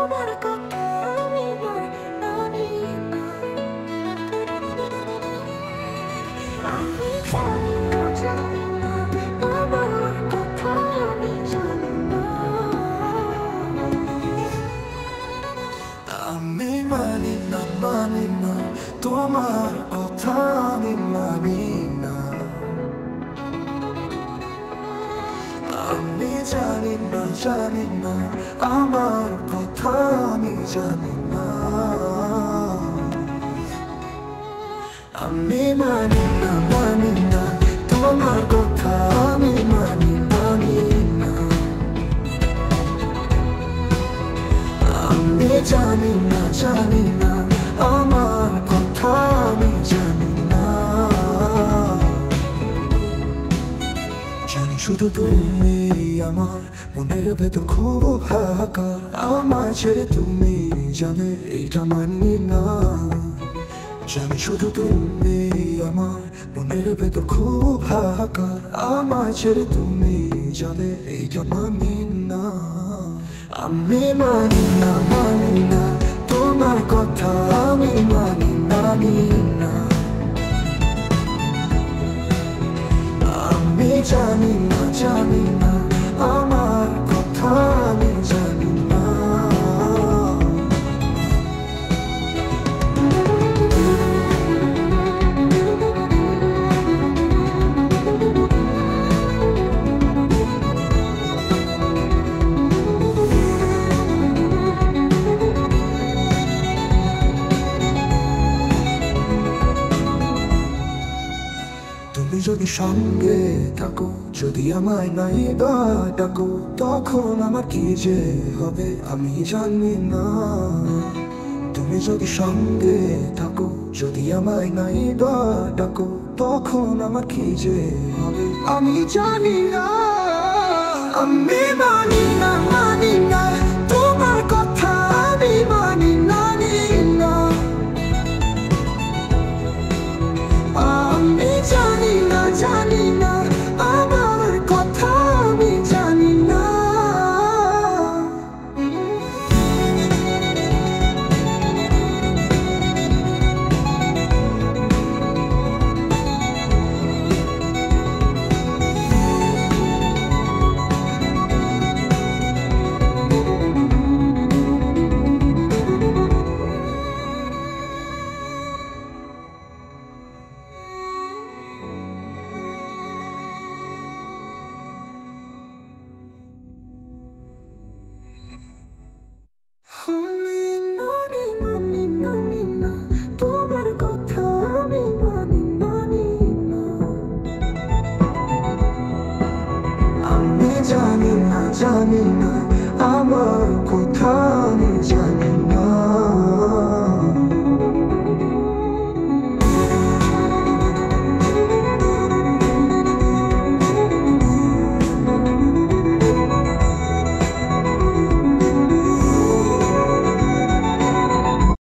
তোমার কথা আমি মানি না। আমি জানি না তোমার কথা আমি জানি না। আমি মানি না তোমার কথা আমি মানি না। আমি জানি না আমার কথা আমি জানি না। আমি মানি না তোমার কথা আমি মানি না। আমি জানি না আমার কথা আমি জানি না। জানি শুধু তুমি আমার মনের ভেতর খুব হাহাকার। আমার ছেড়ে তুমি জানে এটা মানি না। জানি শুধু তুমি আমার মনের ভেতর খুব হাহাকার। আমার ছেড়ে তুমি জানে এটা মানি না। আমি মানি না তোমার কথা আমি মানি না। আমি জানি না আমার কথা আমি জানি না। তুমি যদি সঙ্গে থাকো, যদি আমায় নাই বা ডাকো, তখন আমার কি যে হবে আমি জানি না। তুমি যদি সঙ্গে থাকো, যদি আমায় নাই বা ডাকো, তখন আমার কি যে হবে আমি জানি না। আমি মানি